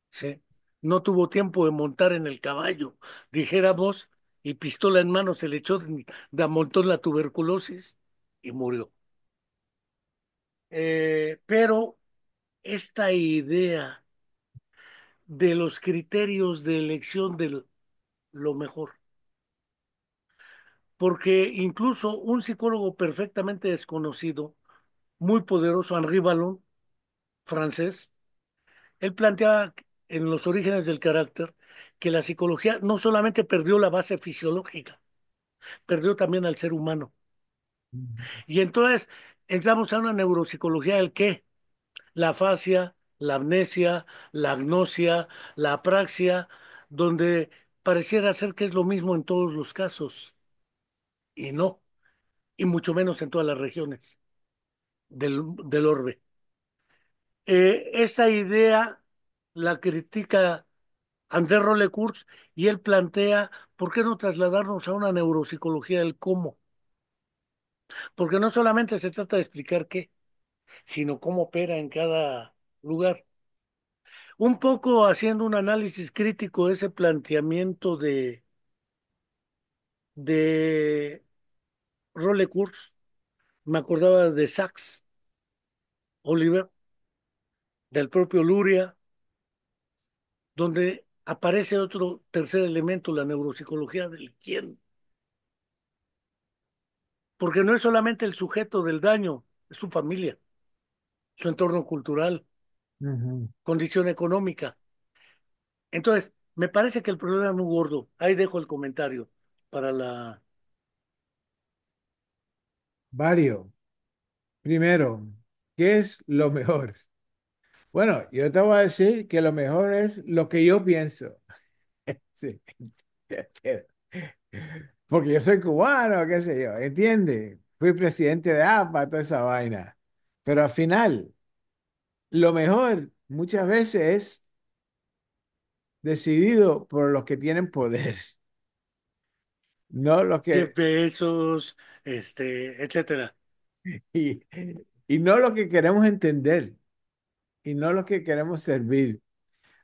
Speaker 2: ¿sí? No tuvo tiempo de montar en el caballo, dijéramos, y pistola en mano se le echó de a montón la tuberculosis y murió. Pero esta idea de los criterios de elección de lo mejor, porque incluso un psicólogo perfectamente desconocido, muy poderoso, Henri Vallon, francés, él planteaba en los orígenes del carácter que la psicología no solamente perdió la base fisiológica, perdió también al ser humano. Y entonces entramos a una neuropsicología del qué, la afasia, la amnesia, la agnosia, la apraxia, donde pareciera ser que es lo mismo en todos los casos, y no, y mucho menos en todas las regiones del orbe. Esta idea la critica André Rolecours y él plantea, ¿por qué no trasladarnos a una neuropsicología del cómo? Porque no solamente se trata de explicar qué, sino cómo opera en cada lugar. Un poco haciendo un análisis crítico de ese planteamiento de Rolecours, me acordaba de Sachs, Oliver, del propio Luria, donde aparece otro tercer elemento, la neuropsicología del quién. Porque no es solamente el sujeto del daño, es su familia, su entorno cultural,
Speaker 3: Ujú.
Speaker 2: condición económica. Entonces, me parece que el problema es muy gordo. Ahí dejo el comentario para la...
Speaker 3: Vario, primero, ¿qué es lo mejor? Bueno, yo te voy a decir que lo mejor es lo que yo pienso. Sí. Porque yo soy cubano, qué sé yo, ¿entiendes? Fui presidente de APA, toda esa vaina. Pero al final, lo mejor muchas veces es decidido por los que tienen poder, no los
Speaker 2: Jeff
Speaker 3: que,
Speaker 2: Bezos, etcétera.
Speaker 3: y, y no los que queremos entender, y no los que queremos servir.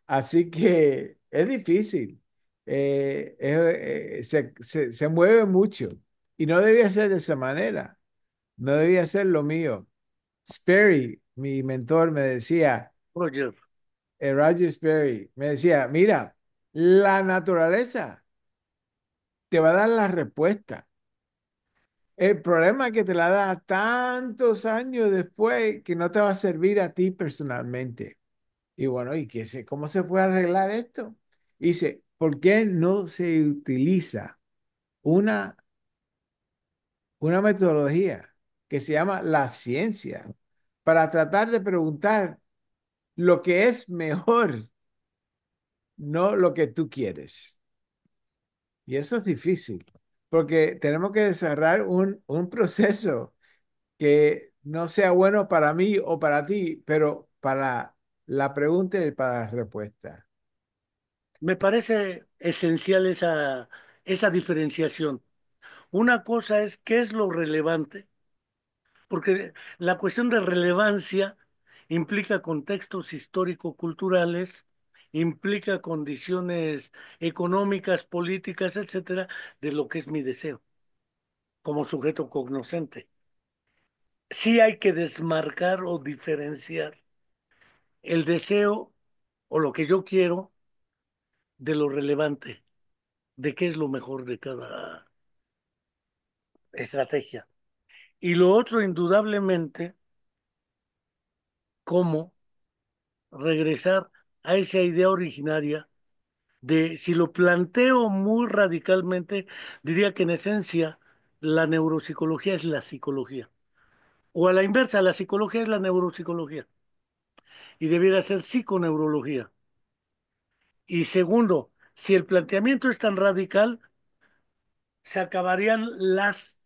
Speaker 3: Así que es difícil. Se mueve mucho y no debía ser de esa manera. No debía ser lo mío. Sperry, mi mentor, me decía,
Speaker 2: Roger,
Speaker 3: Roger Sperry, me decía, mira, la naturaleza te va a dar la respuesta. El problema es que te la da tantos años después que no te va a servir a ti personalmente. Y bueno, ¿cómo se puede arreglar esto? Dice, ¿por qué no se utiliza una, una metodología que se llama la ciencia para tratar de preguntar lo que es mejor, no lo que tú quieres? Y eso es difícil, porque tenemos que desarrollar un proceso que no sea bueno para mí o para ti, pero para la pregunta y para la respuesta.
Speaker 2: me parece esencial esa diferenciación. Una cosa es qué es lo relevante, porque la cuestión de relevancia implica contextos histórico-culturales, implica condiciones económicas, políticas, etcétera, de lo que es mi deseo como sujeto cognoscente. Sí hay que desmarcar o diferenciar el deseo o lo que yo quiero de lo relevante, de qué es lo mejor de cada estrategia. Y lo otro, indudablemente, cómo regresar a esa idea originaria de, si lo planteo muy radicalmente, diría que en esencia la neuropsicología es la psicología. O a la inversa, la psicología es la neuropsicología. y debiera ser psiconeurología. Y segundo, si el planteamiento es tan radical, se acabarían las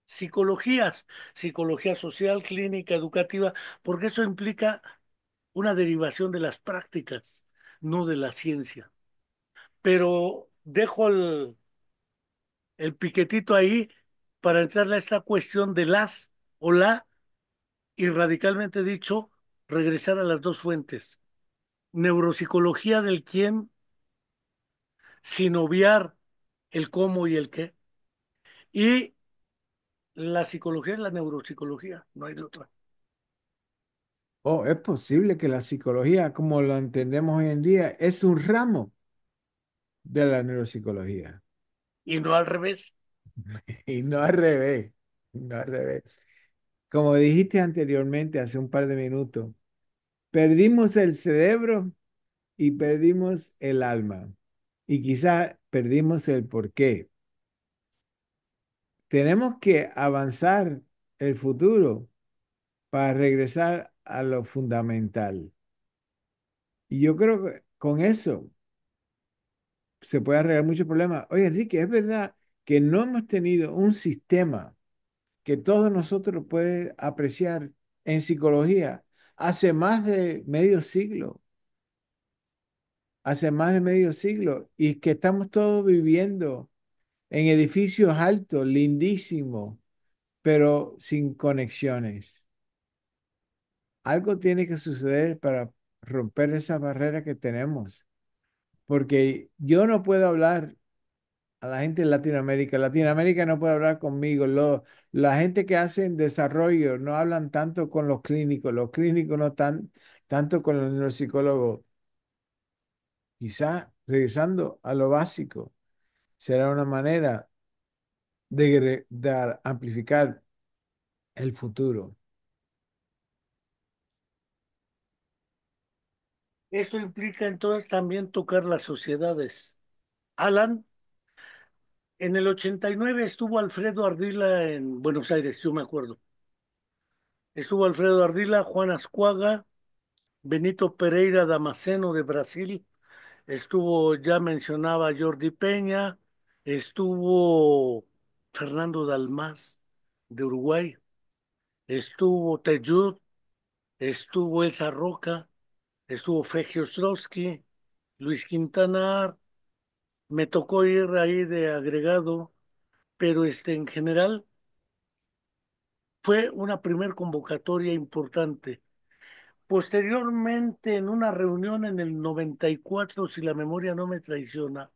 Speaker 2: psicologías, psicología social, clínica, educativa, porque eso implica una derivación de las prácticas, no de la ciencia. Pero dejo el piquetito ahí para entrarle a esta cuestión de las o la, y radicalmente dicho, regresar a las dos fuentes. Neuropsicología del quién, sin obviar el cómo y el qué. Y la psicología es la neuropsicología, no hay de otra.
Speaker 3: Oh, es posible que la psicología, como lo entendemos hoy en día, es un ramo de la neuropsicología
Speaker 2: Y no al revés.
Speaker 3: y no al revés, no al revés. Como dijiste anteriormente, hace un par de minutos, perdimos el cerebro y perdimos el alma y quizá perdimos el porqué. Tenemos que avanzar el futuro para regresar a lo fundamental. Y yo creo que con eso se puede arreglar muchos problemas. Oye, Enrique, es verdad que no hemos tenido un sistema que todos nosotros puede apreciar en psicología hace más de medio siglo, hace más de medio siglo, y que estamos todos viviendo en edificios altos, lindísimos, pero sin conexiones. Algo tiene que suceder para romper esa barrera que tenemos, porque yo no puedo hablar a la gente en Latinoamérica. Latinoamérica no puede hablar conmigo. La gente que hacen desarrollo no hablan tanto con los clínicos no tanto con los neuropsicólogos. Quizá regresando a lo básico será una manera de amplificar el futuro.
Speaker 2: Esto implica entonces también tocar las sociedades. Alan, en el 89 estuvo Alfredo Ardila en Buenos Aires, yo me acuerdo. Estuvo Alfredo Ardila, Juan Ascuaga, Benito Pereira Damasceno de Brasil, estuvo, ya mencionaba, Jordi Peña, estuvo Fernando Dalmás de Uruguay, estuvo Teyud, estuvo Elsa Roca, estuvo Fegio Ostrowski, Luis Quintanar, me tocó ir ahí de agregado, pero en general fue una primer convocatoria importante. Posteriormente, en una reunión en el 94, si la memoria no me traiciona,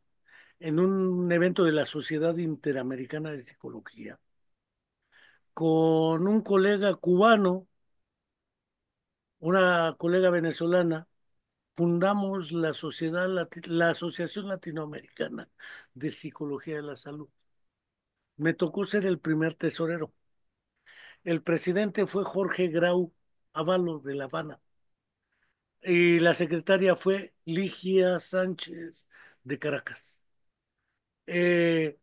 Speaker 2: en un evento de la Sociedad Interamericana de Psicología, con un colega cubano, una colega venezolana, fundamos la Asociación Latinoamericana de Psicología de la Salud. Me tocó ser el primer tesorero. El presidente fue Jorge Grau Avalos de La Habana y la secretaria fue Ligia Sánchez de Caracas. Eh,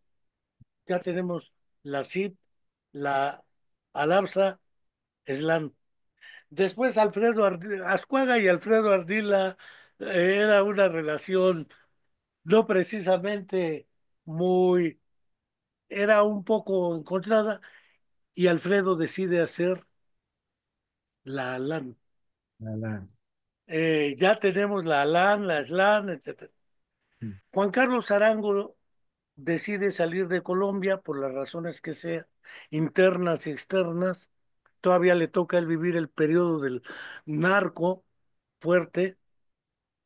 Speaker 2: ya tenemos la CIP, la ALABSA, SLAN. Después Ascuaga y Alfredo Ardila era una relación no precisamente muy, era un poco encontrada y Alfredo decide hacer la ALAN.
Speaker 3: Adelante.
Speaker 2: Ya tenemos la ALAN, la SLAN, etcétera. Juan Carlos Arango decide salir de Colombia por las razones que sean, internas y externas. Todavía le toca a él vivir el periodo del narco fuerte,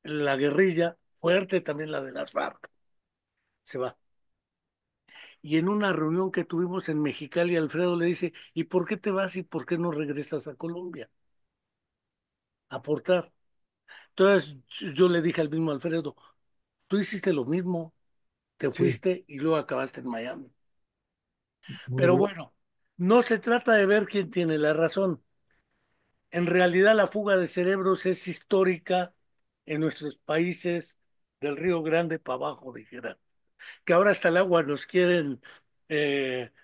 Speaker 2: la guerrilla fuerte, también la de las FARC. Se va. Y en una reunión que tuvimos en Mexicali, Alfredo le dice, ¿y por qué te vas y por qué no regresas a Colombia? A aportar. Entonces yo le dije al mismo Alfredo, tú hiciste lo mismo, te
Speaker 3: Sí,
Speaker 2: fuiste y luego acabaste en Miami.
Speaker 3: muy
Speaker 2: Pero
Speaker 3: bueno.
Speaker 2: bueno, no se trata de ver quién tiene la razón. En realidad la fuga de cerebros es histórica en nuestros países del Río Grande para abajo, dijera. Que ahora hasta el agua nos quieren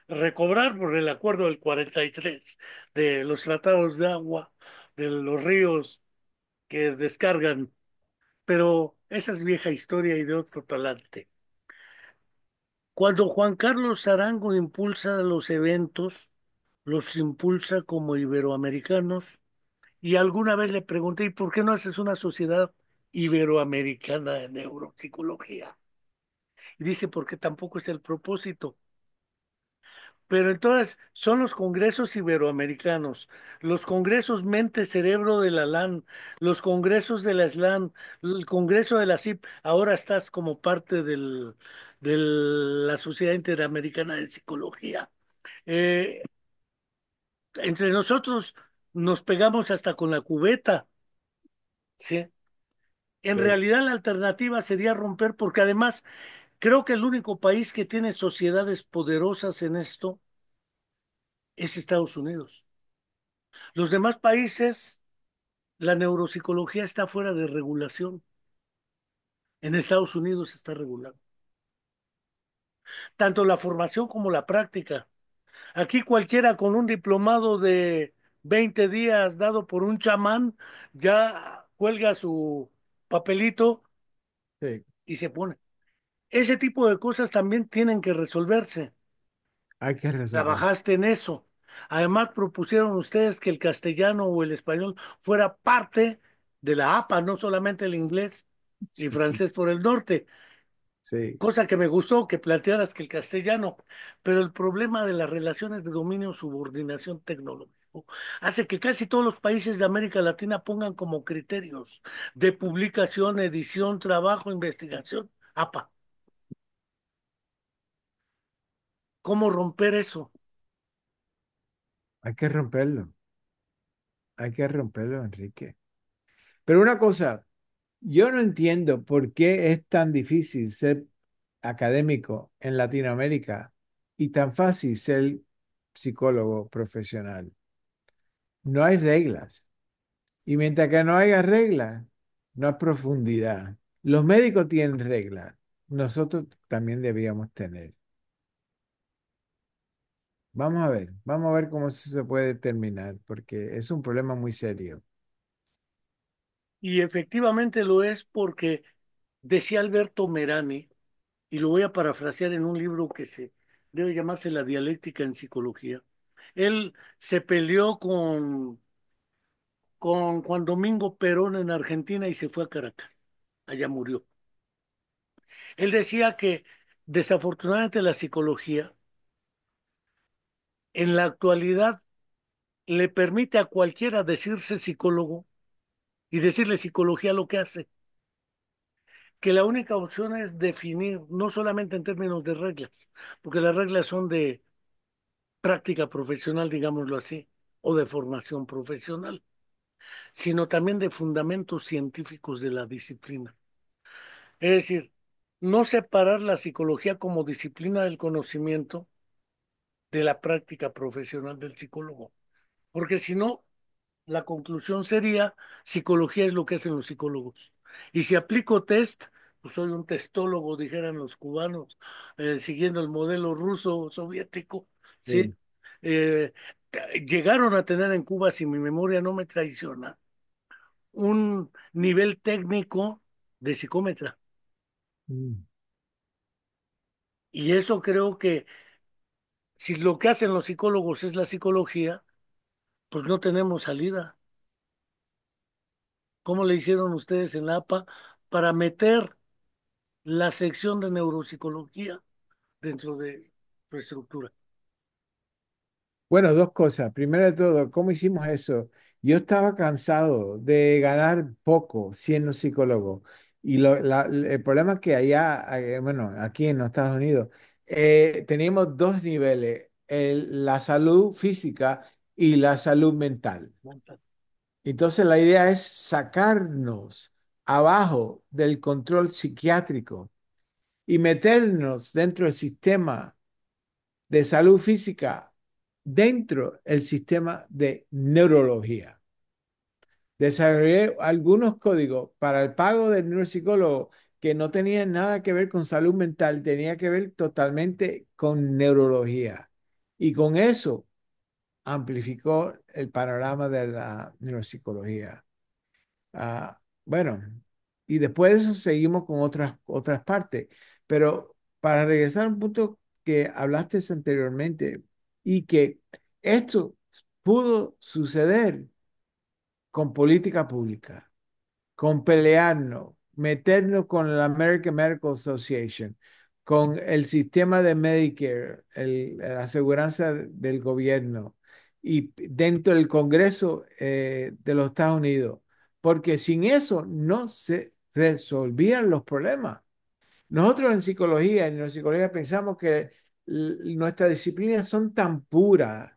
Speaker 2: recobrar por el acuerdo del 43 de los tratados de agua, de los ríos que descargan, pero esa es vieja historia y de otro talante. Cuando Juan Carlos Arango impulsa los eventos, los impulsa como iberoamericanos, y alguna vez le pregunté, ¿y por qué no haces una sociedad iberoamericana de neuropsicología? Y dice, porque tampoco es el propósito. Pero entonces son los congresos iberoamericanos, los congresos Mente-Cerebro de la LAN, los congresos de la SLAN, el congreso de la CIP. Ahora estás como parte de la Sociedad Interamericana de Psicología. Eh, Entre nosotros nos pegamos hasta con la cubeta, ¿sí? En
Speaker 3: Sí.
Speaker 2: realidad la alternativa sería romper, porque además creo que el único país que tiene sociedades poderosas en esto es Estados Unidos. Los demás países, la neuropsicología está fuera de regulación. En Estados Unidos está regulado. Tanto la formación como la práctica. Aquí cualquiera con un diplomado de 20 días dado por un chamán ya cuelga su papelito
Speaker 3: Sí,
Speaker 2: y se pone. Ese tipo de cosas también tienen que resolverse.
Speaker 3: hay que resolverse.
Speaker 2: Trabajaste en eso. Además, propusieron ustedes que el castellano o el español fuera parte de la APA, no solamente el inglés y
Speaker 3: Sí,
Speaker 2: francés por el norte,
Speaker 3: sí.
Speaker 2: cosa que me gustó que plantearas que el castellano, pero el problema de las relaciones de dominio subordinación tecnológico hace que casi todos los países de América Latina pongan como criterios de publicación, edición, trabajo, investigación, APA. ¿Cómo romper eso?
Speaker 3: Hay que romperlo. Hay que romperlo, Enrique. Pero una cosa, yo no entiendo por qué es tan difícil ser académico en Latinoamérica y tan fácil ser psicólogo profesional. No hay reglas. Y mientras que no haya reglas, no hay profundidad. Los médicos tienen reglas. Nosotros también debíamos tener. Vamos a ver cómo eso se puede terminar, porque es un problema muy serio.
Speaker 2: Y efectivamente lo es porque decía Alberto Merani, y lo voy a parafrasear en un libro que se debe llamarse La dialéctica en psicología. Él se peleó con Juan Domingo Perón en Argentina y se fue a Caracas. Allá murió. Él decía que desafortunadamente la psicología en la actualidad le permite a cualquiera decirse psicólogo y decirle psicología lo que hace, que la única opción es definir, no solamente en términos de reglas, porque las reglas son de práctica profesional, digámoslo así, o de formación profesional, sino también de fundamentos científicos de la disciplina. Es decir, no separar la psicología como disciplina del conocimiento de la práctica profesional del psicólogo, porque si no, la conclusión sería, psicología es lo que hacen los psicólogos. Y si aplico test, pues soy un testólogo, dijeran los cubanos, siguiendo el modelo ruso soviético, ¿sí?
Speaker 3: Sí.
Speaker 2: Eh, Llegaron a tener en Cuba, si mi memoria no me traiciona, un nivel técnico de psicómetra.
Speaker 3: Mm.
Speaker 2: Y eso creo que si lo que hacen los psicólogos es la psicología, pues no tenemos salida. ¿Cómo le hicieron ustedes en la APA para meter la sección de neuropsicología dentro de su estructura?
Speaker 3: Bueno, dos cosas. Primero de todo, ¿cómo hicimos eso? Yo estaba cansado de ganar poco siendo psicólogo. Y el problema es que allá, bueno, aquí en los Estados Unidos, teníamos dos niveles, la salud física y la salud mental. Entonces la idea es sacarnos abajo del control psiquiátrico y meternos dentro del sistema de salud física dentro del sistema de neurología. Desarrollé algunos códigos para el pago del neuropsicólogo que no tenían nada que ver con salud mental, tenía que ver totalmente con neurología. Y con eso amplificó el panorama de la neuropsicología. Bueno, y después de eso seguimos con otras partes. Pero para regresar a un punto que hablaste anteriormente y que esto pudo suceder con política pública, con pelearnos, meternos con la American Medical Association, con el sistema de Medicare, la aseguranza del gobierno y dentro del Congreso de los Estados Unidos, porque sin eso no se resolvían los problemas. Nosotros en neuropsicología pensamos que nuestras disciplinas son tan puras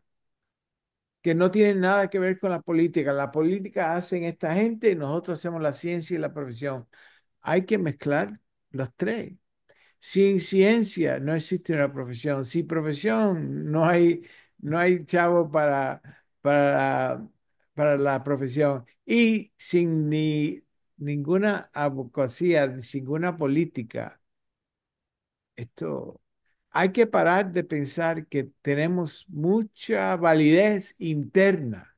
Speaker 3: que no tienen nada que ver con la política. La política hacen esta gente y nosotros hacemos la ciencia y la profesión. Hay que mezclar los tres. Sin ciencia no existe una profesión. Sin profesión no hay chavo para la profesión. Y sin ninguna abogacía, ninguna política, esto hay que parar de pensar que tenemos mucha validez interna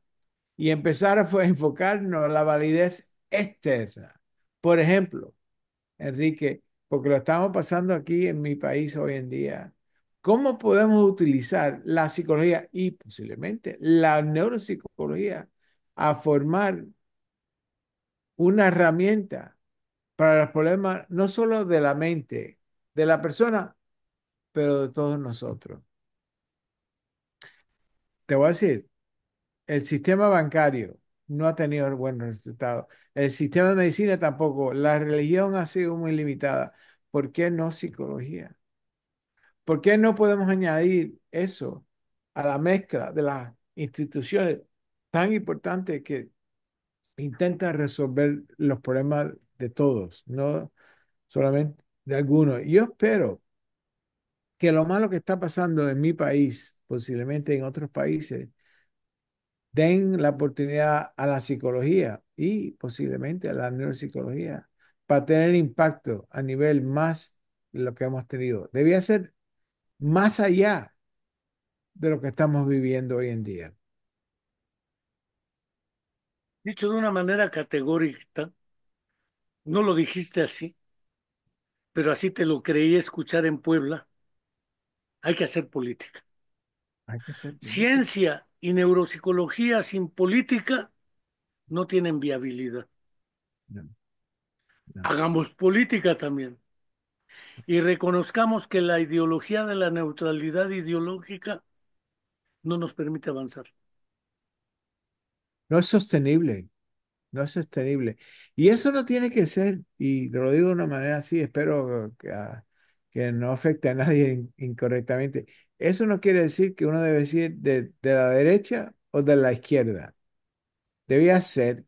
Speaker 3: y empezar a enfocarnos en la validez externa. Por ejemplo, Enrique, porque lo estamos pasando aquí en mi país hoy en día, ¿cómo podemos utilizar la psicología y posiblemente la neuropsicología a formar una herramienta para los problemas no solo de la mente, de la persona, pero de todos nosotros? Te voy a decir, el sistema bancario no ha tenido buenos resultados. El sistema de medicina tampoco. La religión ha sido muy limitada. ¿Por qué no psicología? ¿Por qué no podemos añadir eso a la mezcla de las instituciones tan importantes que intentan resolver los problemas de todos, no solamente de algunos? Yo espero que lo malo que está pasando en mi país, posiblemente en otros países, den la oportunidad a la psicología y posiblemente a la neuropsicología para tener impacto a nivel más de lo que hemos tenido. Debía ser más allá de lo que estamos viviendo hoy en día.
Speaker 2: Dicho de una manera categórica, no lo dijiste así, pero así te lo creí escuchar en Puebla, hay que hacer política.
Speaker 3: Hay que ser político.
Speaker 2: Ciencia y neuropsicología sin política no tienen viabilidad.
Speaker 3: No, no.
Speaker 2: Hagamos política también y reconozcamos que la ideología de la neutralidad ideológica no nos permite avanzar.
Speaker 3: No es sostenible, no es sostenible. Y eso no tiene que ser, y te lo digo de una manera así, espero que no afecte a nadie incorrectamente. Eso no quiere decir que uno debe decir de la derecha o de la izquierda. Debía ser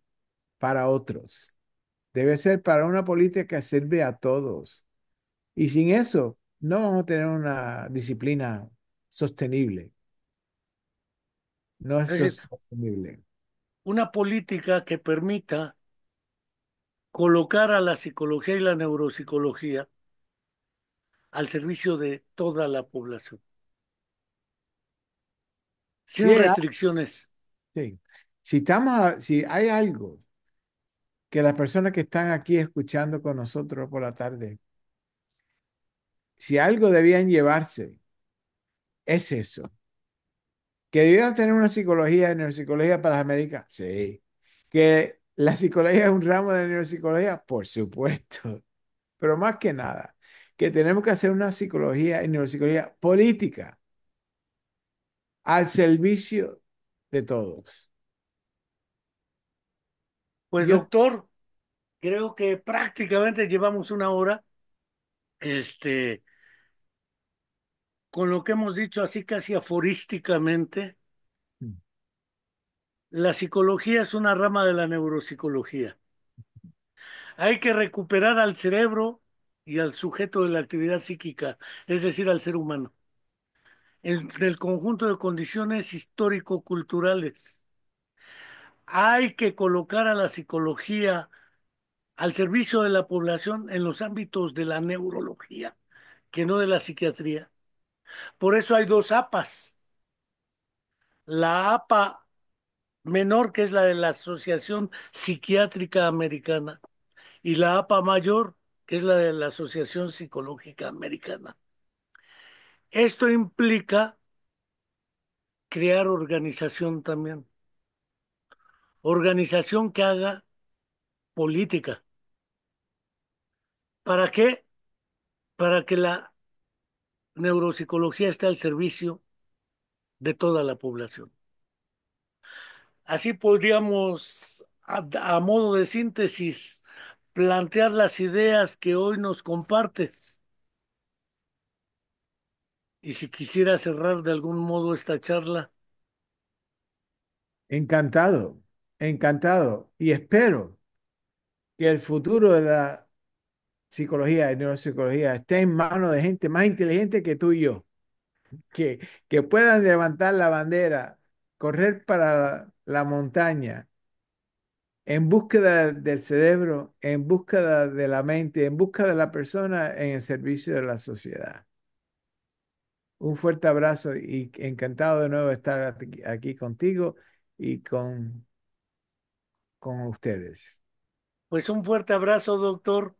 Speaker 3: para otros. Debe ser para una política que sirve a todos. Y sin eso, no vamos a tener una disciplina sostenible. No
Speaker 2: Es
Speaker 3: esto
Speaker 2: decir,
Speaker 3: es sostenible.
Speaker 2: una política que permita colocar a la psicología y la neuropsicología al servicio de toda la población,
Speaker 3: Sí,
Speaker 2: sin restricciones.
Speaker 3: sí. Si hay algo que las personas que están aquí escuchando con nosotros por la tarde, si algo debían llevarse, es eso. Que debían tener una psicología, neuropsicología para las Américas, sí. Que la psicología es un ramo de neuropsicología, por supuesto. Pero más que nada, que tenemos que hacer una psicología y neuropsicología política al servicio de todos.
Speaker 2: Pues
Speaker 3: Yo,
Speaker 2: doctor, creo que prácticamente llevamos una hora, este, con lo que hemos dicho así casi aforísticamente. La psicología es una rama de la neuropsicología. Hay que recuperar al cerebro y al sujeto de la actividad psíquica, es decir, al ser humano, en el conjunto de condiciones histórico-culturales. Hay que colocar a la psicología al servicio de la población en los ámbitos de la neurología, que no de la psiquiatría. Por eso hay dos APAs. La APA menor, que es la de la Asociación Psiquiátrica Americana, y la APA mayor, que es la de la Asociación Psicológica Americana. Esto implica crear organización también, organización que haga política. ¿Para qué? Para que la neuropsicología esté al servicio de toda la población. Así podríamos, a modo de síntesis, plantear las ideas que hoy nos compartes. Y si quisiera cerrar de algún modo esta charla,
Speaker 3: Encantado, encantado. Y espero que el futuro de la psicología y neuropsicología esté en manos de gente más inteligente que tú y yo, que puedan levantar la bandera, correr para la montaña en búsqueda del cerebro, en búsqueda de la mente, en búsqueda de la persona en el servicio de la sociedad. Un fuerte abrazo y encantado de nuevo de estar aquí contigo y con ustedes.
Speaker 2: pues un fuerte abrazo, doctor,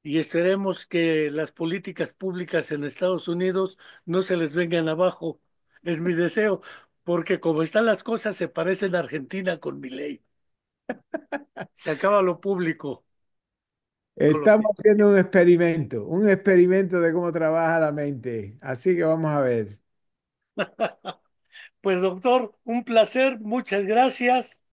Speaker 2: y esperemos que las políticas públicas en Estados Unidos no se les vengan abajo. Es mi deseo, porque como están las cosas, se parecen a Argentina con Milei. Se acaba lo público. No lo
Speaker 3: Estamos
Speaker 2: sé.
Speaker 3: haciendo un experimento de cómo trabaja la mente. Así que vamos a ver.
Speaker 2: Pues doctor, un placer, muchas gracias